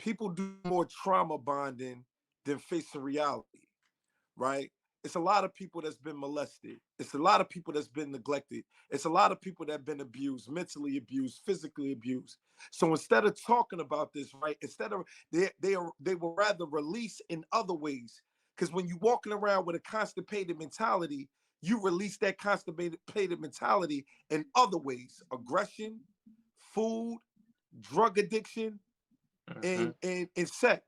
people do more trauma bonding than facing reality, right? It's a lot of people that's been molested. It's a lot of people that's been neglected. It's a lot of people that have been abused, mentally abused, physically abused. So instead of talking about this, right, instead of they will rather release in other ways. Because when you're walking around with a constipated mentality, you release that constipated mentality in other ways: aggression, food, drug addiction, and sex.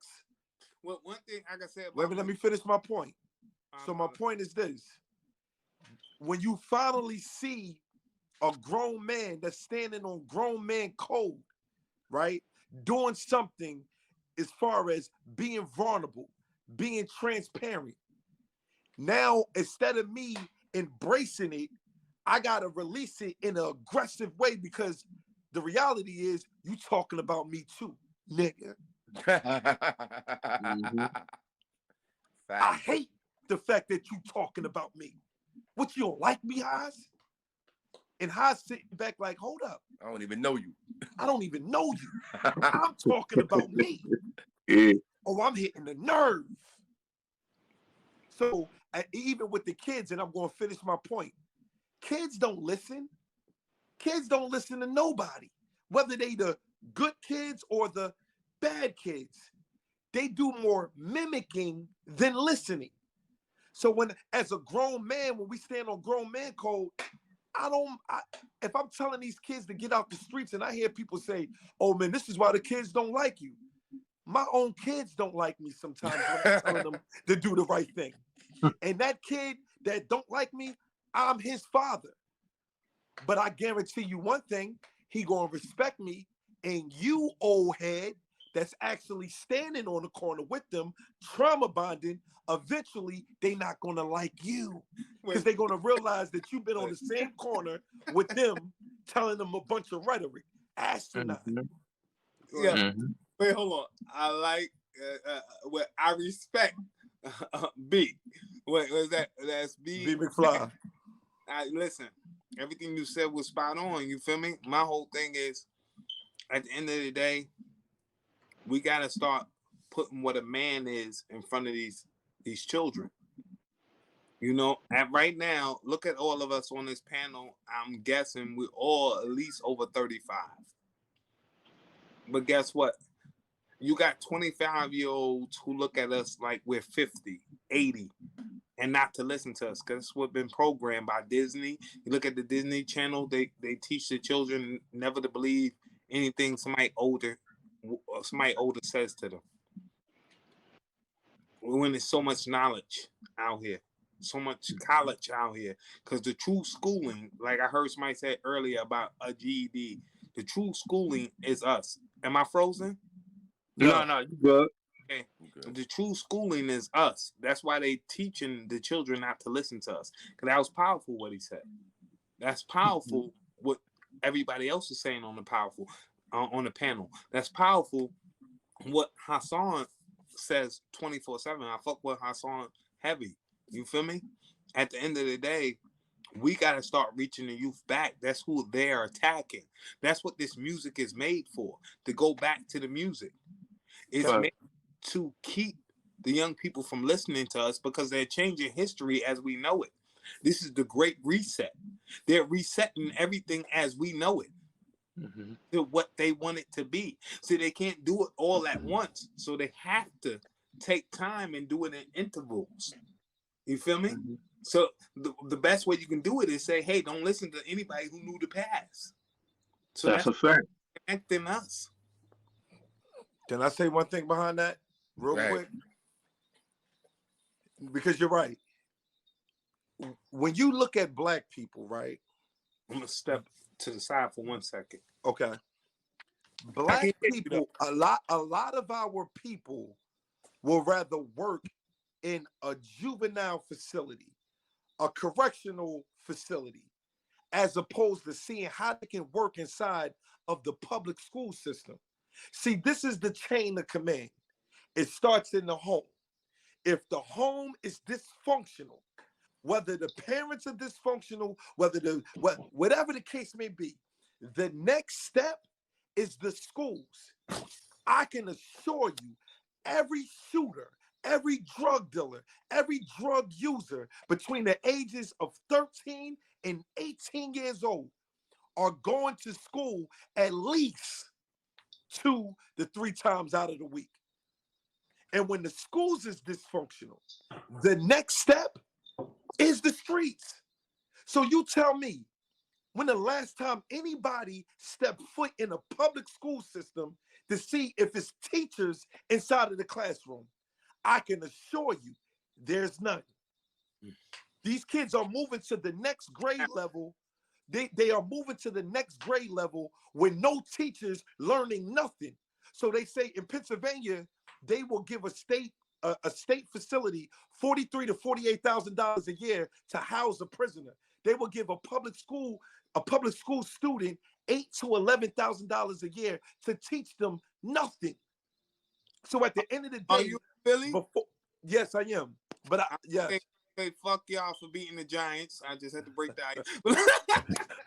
Well, one thing I can say Let about let me finish my point. So my um, point is this: when you finally see a grown man that's standing on grown man code, right, doing something as far as being vulnerable, being transparent. Now, instead of me embracing it, I gotta release it in an aggressive way because the reality is you talking about me too, nigga. Mm-hmm. I Facts. hate the fact that you talking about me. What, you don't like me, Haas? And Haas sitting back like, hold up, I don't even know you. I don't even know you. I'm talking about me. Yeah. Oh, I'm hitting the nerve. So even with the kids, and I'm going to finish my point, kids don't listen. Kids don't listen to nobody, whether they the good kids or the bad kids. They do more mimicking than listening. So as a grown man, when we stand on grown man code, if I'm telling these kids to get out the streets and I hear people say, oh man, this is why the kids don't like you. My own kids don't like me sometimes when I'm telling them to do the right thing. And that kid that don't like me, I'm his father. But I guarantee you one thing, he gonna respect me. And you, old head, that's actually standing on the corner with them, trauma bonding, eventually they not gonna like you. Because they're gonna realize that you've been on the same corner with them, telling them a bunch of rhetoric. Asinine. Mm-hmm. yeah. Mm-hmm. Wait, hold on. I like what I respect. B. What was that? That's B. B McFly. Listen. Everything you said was spot on. You feel me? My whole thing is, at the end of the day, we gotta start putting what a man is in front of these children. You know, and right now, look at all of us on this panel. I'm guessing we're all at least over 35. But guess what? You got 25-year-olds who look at us like we're 50, 80, and not to listen to us because that's what's been programmed by Disney. You look at the Disney Channel, they teach the children never to believe anything somebody older says to them. When there's so much knowledge out here, so much college out here, because the true schooling, like I heard somebody say earlier about a GED, the true schooling is us. Am I frozen? No, no, you good. Okay. Okay. The true schooling is us. That's why they teaching the children not to listen to us. Because that was powerful what he said. That's powerful what everybody else is saying on the panel. That's powerful what Hassan says 24/7. I fuck with Hassan heavy. You feel me? At the end of the day, we got to start reaching the youth back. That's who they're attacking. That's what this music is made for, to go back to the music. It's Right. made to keep the young people from listening to us because they're changing history as we know it. This is the great reset. They're resetting everything as we know it Mm-hmm. to what they want it to be. So they can't do it all at once. So they have to take time and do it in intervals. You feel me? Mm-hmm. So the best way you can do it is say, hey, don't listen to anybody who knew the past. So That's that's a fact. connecting us. Can I say one thing behind that real Right. quick? Because you're right. When you look at black people, right? I'm gonna step to the side for 1 second. Okay. I Black can hear you though. people, a lot of our people will rather work in a juvenile facility, a correctional facility, as opposed to seeing how they can work inside of the public school system. See, this is the chain of command. It starts in the home. If the home is dysfunctional, whether the parents are dysfunctional, whatever the case may be, the next step is the schools. I can assure you, every shooter, every drug dealer, every drug user between the ages of 13 and 18 years old are going to school at least 2 to 3 times out of the week. And when the schools is dysfunctional, the next step is the streets. So you tell me, when the last time anybody stepped foot in a public school system to see if it's teachers inside of the classroom? I can assure you there's none. These kids are moving to the next grade level. They are moving to the next grade level with no teachers learning nothing. So they say in Pennsylvania, they will give a state facility $43,000 to $48,000 a year to house a prisoner. They will give a public school student $8,000 to $11,000 a year to teach them nothing. So at the end of the day, are you Philly? Yes, I am. But yes. Hey, fuck y'all for beating the Giants. I just had to break the ice.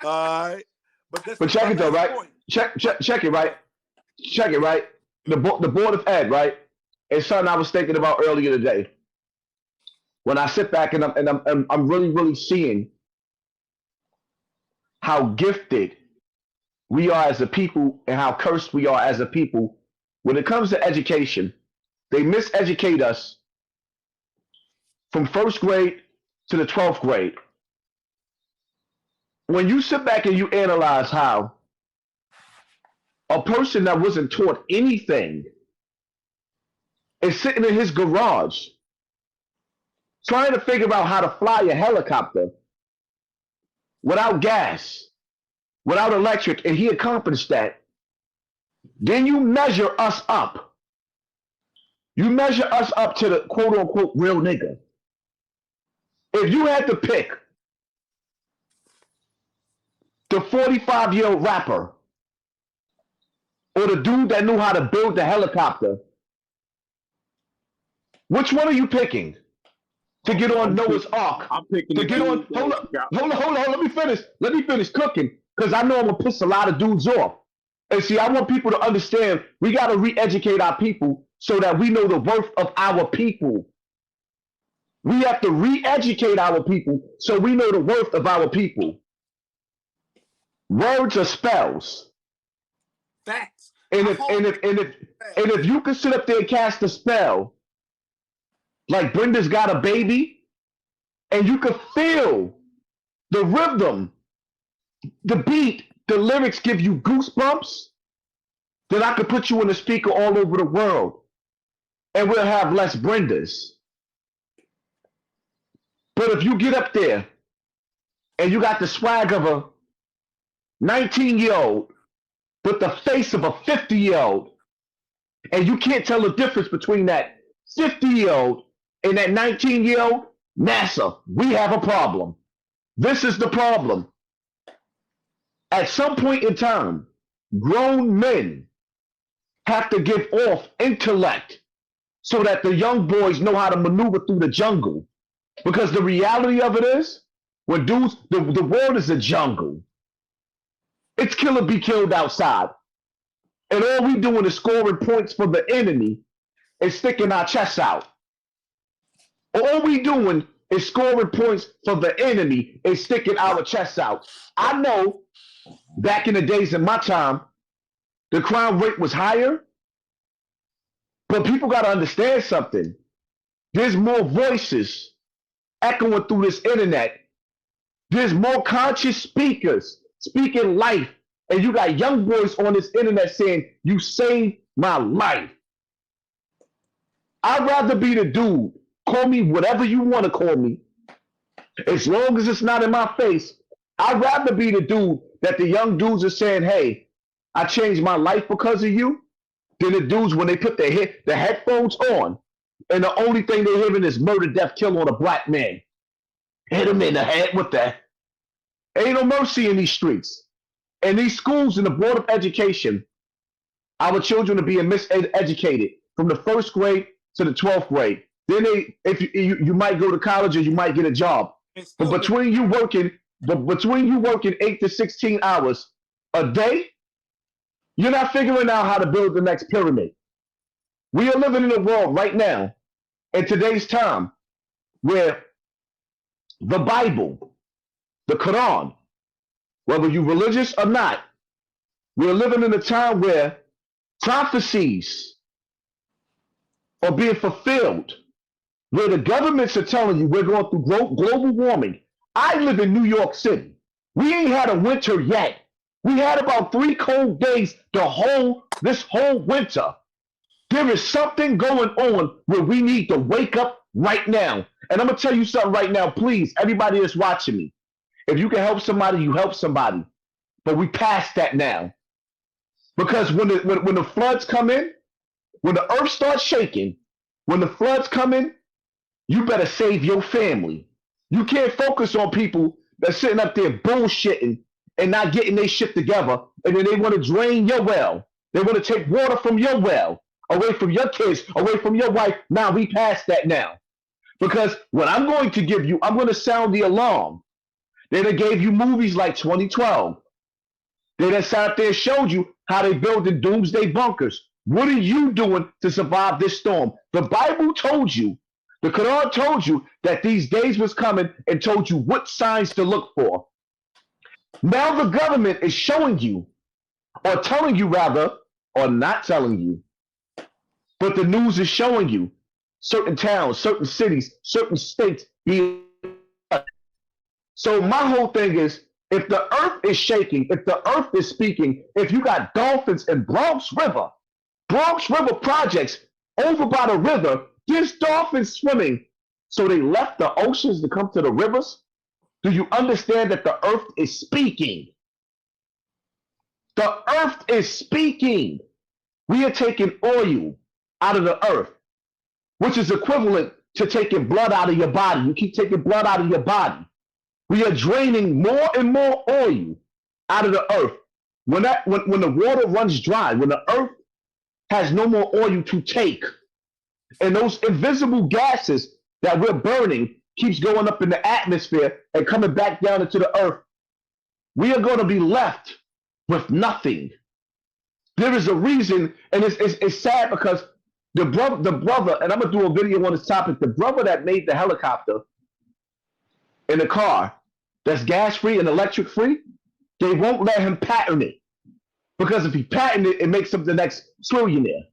All right. But check it though, right? Point. Check it, right? Check it, right? The Board of Ed, right? It's something I was thinking about earlier today. When I sit back and I'm really seeing how gifted we are as a people and how cursed we are as a people. When it comes to education, they miseducate us from 1st grade to the 12th grade. When you sit back and you analyze how a person that wasn't taught anything is sitting in his garage trying to figure out how to fly a helicopter without gas, without electric, and he accomplished that, then you measure us up. You measure us up to the quote-unquote real nigga. If you had to pick the 45-year-old rapper or the dude that knew how to build the helicopter, which one are you picking to get on Noah's Ark? I'm picking to get on. Hold on. Let me finish cooking, because I know I'm gonna piss a lot of dudes off. And see, I want people to understand we got to re-educate our people so that we know the worth of our people. We have to re-educate our people so we know the worth of our people. Words are spells. Facts. And if you can sit up there and cast a spell, like Brenda's Got a Baby, and you can feel the rhythm, the beat, the lyrics give you goosebumps, then I could put you in a speaker all over the world, and we'll have less Brendas. But if you get up there and you got the swag of a 19-year-old with the face of a 50-year-old, and you can't tell the difference between that 50-year-old and that 19-year-old, NASA, we have a problem. This is the problem. At some point in time, grown men have to give off intellect so that the young boys know how to maneuver through the jungle. Because the reality of it is, when dudes, the world is a jungle. It's kill or be killed outside. And all we doing is scoring points for the enemy and sticking our chests out. All we doing is scoring points for the enemy and sticking our chests out. I know back in the days in my time, the crime rate was higher, but people got to understand something. There's more voices echoing through this internet. There's more conscious speakers speaking life. And you got young boys on this internet saying, you saved my life. I'd rather be the dude. Call me whatever you want to call me. As long as it's not in my face, I'd rather be the dude that the young dudes are saying, hey, I changed my life because of you, than the dudes when they put the headphones on and the only thing they're hearing is murder, death, kill on a black man. Hit him in the head with that. Ain't no mercy in these streets. In these schools, in the Board of Education, our children are being miseducated from the 1st grade to the 12th grade. Then if you might go to college or you might get a job. But between you working 8 to 16 hours a day, You're not figuring out how to build the next pyramid. We are living in a world right now, in today's time, where the Bible, the Quran, whether you're religious or not, we're living in a time where prophecies are being fulfilled, where the governments are telling you we're going through global warming. I live in New York City. We ain't had a winter yet. We had about 3 cold days this whole winter. There is something going on where we need to wake up right now. And I'm going to tell you something right now, please, everybody that's watching me. If you can help somebody, you help somebody. But we past that now. Because when the floods come in, when the earth starts shaking, when the floods come in, you better save your family. You can't focus on people that's sitting up there bullshitting and not getting their shit together, and then they want to drain your well. They want to take water from your well, away from your kids, away from your wife. Now we past that now. Because what I'm going to give you, I'm going to sound the alarm. They done gave you movies like 2012. They done sat up there and showed you how they build the doomsday bunkers. What are you doing to survive this storm? The Bible told you, the Quran told you that these days was coming and told you what signs to look for. Now the government is showing you, or telling you rather, or not telling you, but the news is showing you certain towns, certain cities, certain states being. So my whole thing is, if the earth is shaking, if the earth is speaking, if you got dolphins in Bronx River projects over by the river, there's dolphins swimming. So they left the oceans to come to the rivers. Do you understand that the earth is speaking? The earth is speaking. We are taking oil out of the earth, which is equivalent to taking blood out of your body. You keep taking blood out of your body. We are draining more and more oil out of the earth. When the water runs dry, when the earth has no more oil to take, and those invisible gases that we're burning keeps going up in the atmosphere and coming back down into the earth, we are going to be left with nothing. There is a reason, and it's sad because the brother, and I'm going to do a video on this topic, the brother that made the helicopter in the car that's gas-free and electric-free, they won't let him patent it. Because if he patent it, it makes him the next trillionaire.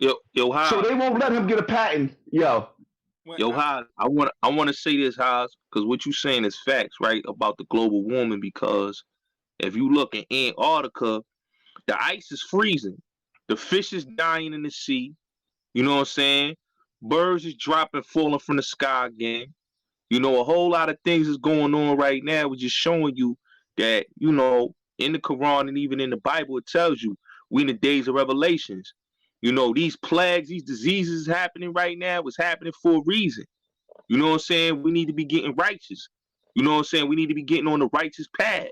Yo, Haas. So they won't let him get a patent. Yo, Haas, I want to say this, Haas, because what you saying is facts, right, about the global warming. Because if you look in Antarctica, the ice is freezing, the fish is dying in the sea. You know what I'm saying? Birds is dropping, falling from the sky again. You know, a whole lot of things is going on right now. We're just showing you that, you know, in the Quran and even in the Bible, it tells you we in the days of revelations. You know, these plagues, these diseases happening right now is happening for a reason. You know what I'm saying? We need to be getting righteous. You know what I'm saying? We need to be getting on the righteous path.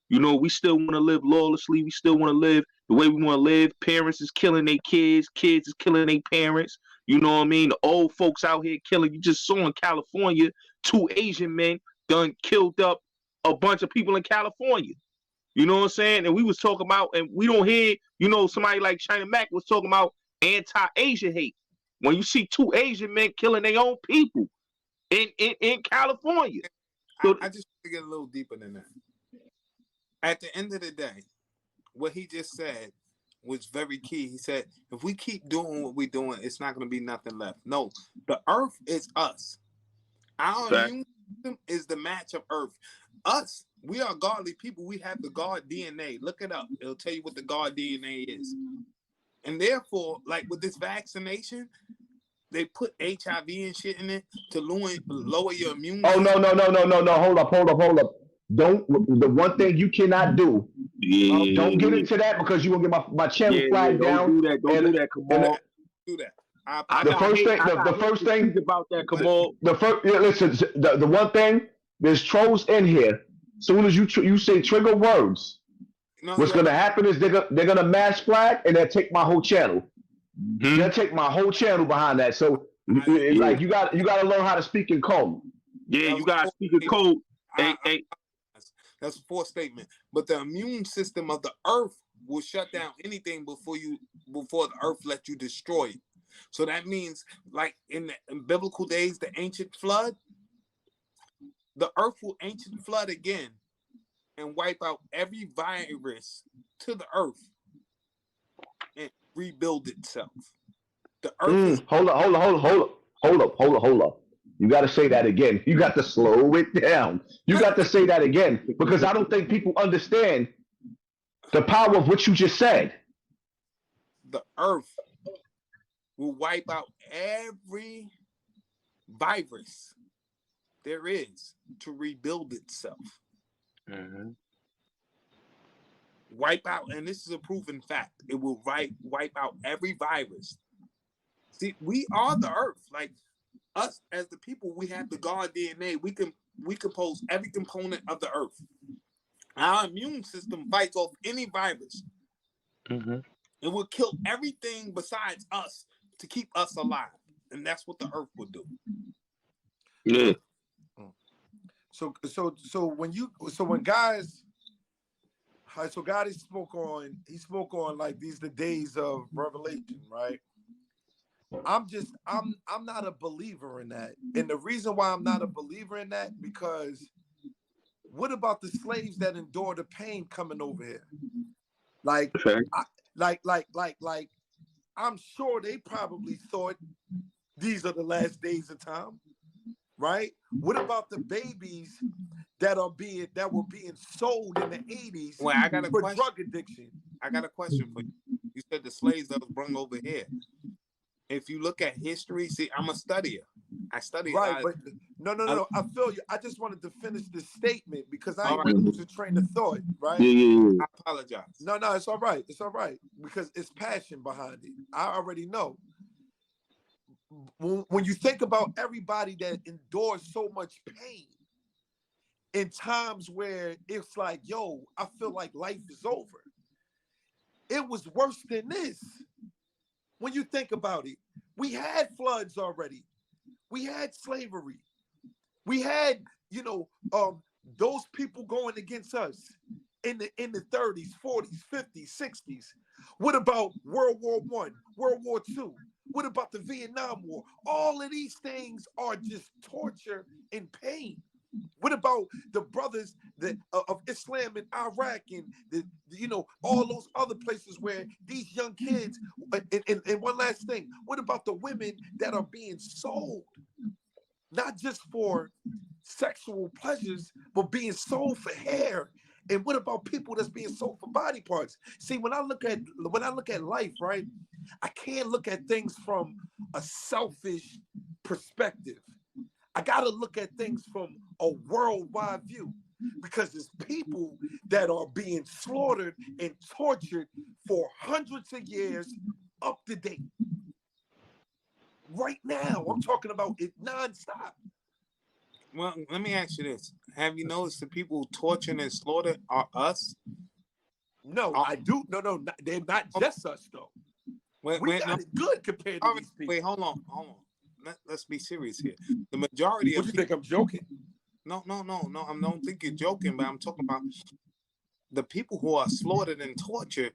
You know, we still want to live lawlessly. We still want to live the way we want to live. Parents is killing their kids. Kids is killing their parents. You know what I mean? The old folks out here killing. You just saw in California, 2 Asian men done killed up a bunch of people in California. You know what I'm saying? And we was talking about, and we don't hear, you know, somebody like China Mac was talking about anti-Asian hate. When you see 2 Asian men killing their own people in California. So, I just want to get a little deeper than that. At the end of the day, what he just said was very key. He said, if we keep doing what we're doing, it's not going to be nothing left. No, the earth is us. Our immune system is the match of earth. Us, we are godly people. We have the God DNA. Look it up. It'll tell you what the God DNA is. And therefore, like with this vaccination, they put HIV and shit in it to lower your immune system. No. Hold up. The one thing you cannot do. Don't get into that because you're gonna get my channel flagged down. Don't do that, Kamal. Do that. The first thing about that, Kamal. Listen. The one thing, there's trolls in here. As soon as you say trigger words, what's gonna happen is they're gonna mass flag and they'll take my whole channel. Mm-hmm. They'll take my whole channel behind that. So like you got to learn how to speak in code. Yeah, you gotta speak in code. That's a false statement. But the immune system of the earth will shut down anything before the earth let you destroy it. So that means, like in biblical days, the ancient flood, the earth will ancient flood again and wipe out every virus to the earth and rebuild itself. The earth is Hold up. You got to say that again. You got to slow it down. You got to say that again because I don't think people understand the power of what you just said. the earth will wipe out every virus there is to rebuild itself. Mm-hmm. Wipe out, and this is a proven fact. It will wipe out every virus. See, we are the earth. Like us as the people, we have the God DNA. We compose every component of the earth. Our immune system fights off any virus. Mm-hmm. It will kill everything besides us to keep us alive, and that's what the earth will do. Yeah. So when guys, so God spoke on like these the days of revelation, right? I'm not a believer in that, and the reason why I'm not a believer in that because what about the slaves that endure the pain coming over here? Like, Okay. like, I'm sure they probably thought these are the last days of time, right? What about the babies that were being sold in the 80s Well, I got a for question. drug addiction? I got a question for you. You said the slaves that was brought over here. If you look at history, see, I'm a studier. I study. Right, but no. I feel you. I just wanted to finish this statement because I ain't All right. want to lose a train of thought, right? Yeah. I apologize. No, it's all right. It's all right because it's passion behind it. I already know. When you think about everybody that endures so much pain in times where it's like, yo, I feel like life is over. It was worse than this. When you think about it, we had floods already. We had slavery. We had, those people going against us in the 30s, 40s, 50s, 60s. What about World War I, World War II? What about the Vietnam War? All of these things are just torture and pain. What about the brothers of Islam in Iraq and all those other places where these young kids, and one last thing, what about the women that are being sold, not just for sexual pleasures, but being sold for hair? And what about people that's being sold for body parts? See, when I look at life, right, I can't look at things from a selfish perspective. I got to look at things from a worldwide view because there's people that are being slaughtered and tortured for hundreds of years up to date. Right now, I'm talking about it nonstop. Well, let me ask you this. Have you noticed the people tortured and slaughtered are us? No, I do. No, they're not just us, though. We got it good compared to these people. Wait, hold on. Let's be serious here. The majority What of you people, think I'm joking? No. I don't think you're joking, but I'm talking about the people who are slaughtered and tortured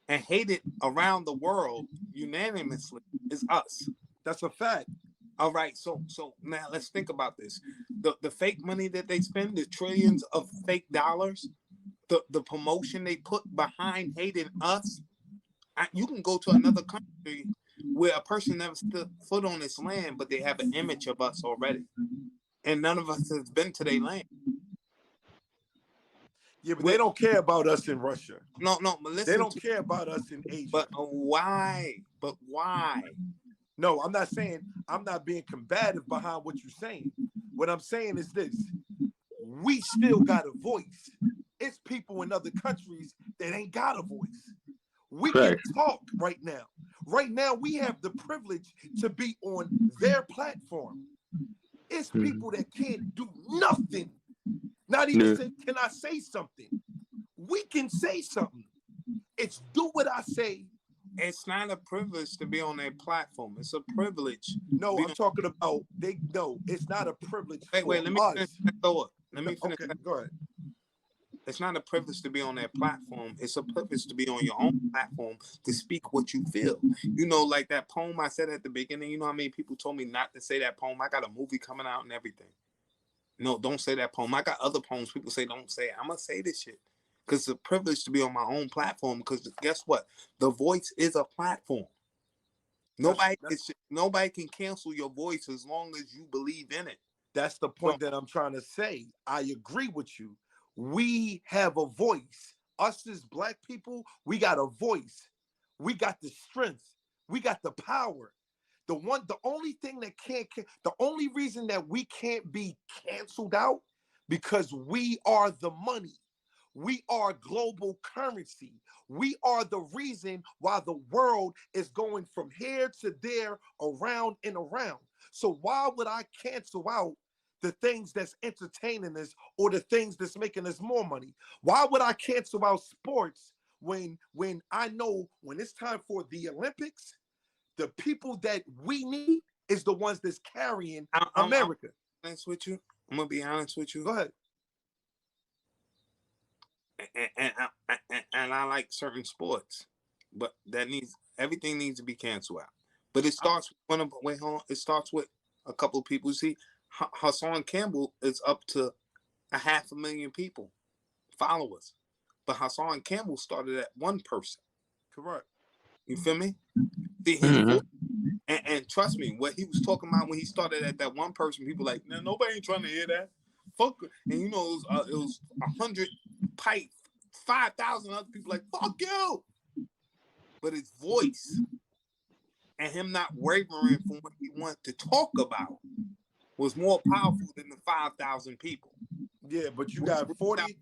and hated around the world unanimously is us. That's a fact. All right, so now let's think about this. The fake money that they spend, the trillions of fake dollars, the promotion they put behind hating us. You can go to another country where a person never stood foot on this land, but they have an image of us already. And none of us has been to their land. Yeah, but they don't care about us in Russia. No, but listen. They don't care about us in Asia. But why? No, I'm not saying, I'm not being combative behind what you're saying. What I'm saying is this. We still got a voice. It's people in other countries that ain't got a voice. We can talk right now. Right now, we have the privilege to be on their platform. It's people that can't do nothing. Not even say, can I say something? We can say something. It's do what I say. It's not a privilege to be on their platform. It's a privilege. No, I'm talking about it's not a privilege. Wait, let me finish that thought. Let me finish that. Go ahead. It's not a privilege to be on that platform. It's a privilege to be on your own platform to speak what you feel. You know, like that poem I said at the beginning. You know how many people told me not to say that poem? I got a movie coming out and everything. No, don't say that poem. I got other poems people say don't say it. I'm going to say this shit. Because it's a privilege to be on my own platform. Because guess what? The voice is a platform. Nobody can cancel your voice as long as you believe in it. That's the point that I'm trying to say. I agree with you. We have a voice. Us as black people, we got a voice. We got the strength. We got the power. The only thing that the only reason that we can't be canceled out because we are the money. We are global currency. We are the reason why the world is going from here to there, around and around. So why would I cancel out the things that's entertaining us or the things that's making us more money? Why would I cancel out sports when I know when it's time for the Olympics, the people that we need is the ones that's carrying America? I'm gonna be honest with you. Go ahead. And I like certain sports, but everything needs to be canceled out. But it starts it starts with a couple of people. See, Hassan Campbell is up to 500,000 people, followers, but Hassan Campbell started at one person. Correct. You feel me? See, his voice, and trust me, what he was talking about when he started at that one person, people like, no, nobody ain't trying to hear that. Fuck, and you know it was 100 pipe, 5,000 other people like fuck you. But his voice and him not wavering from what he wanted to talk about was more powerful than the 5,000 people. Yeah, but you got 40.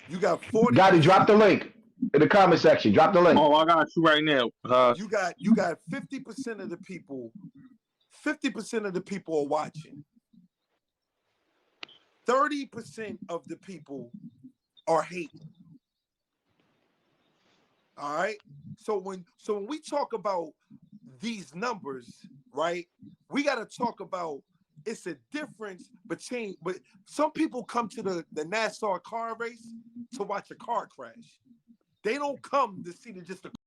You got 40. Gotti, drop the link in the comment section. Drop the link. Oh, I got you right now. You got 50% of the people. 50% of the people are watching. 30% of the people are hating. All right. So when we talk about these numbers, right, we got to talk about it's a difference between. But some people come to the NASCAR car race to watch a car crash. They don't come to see just the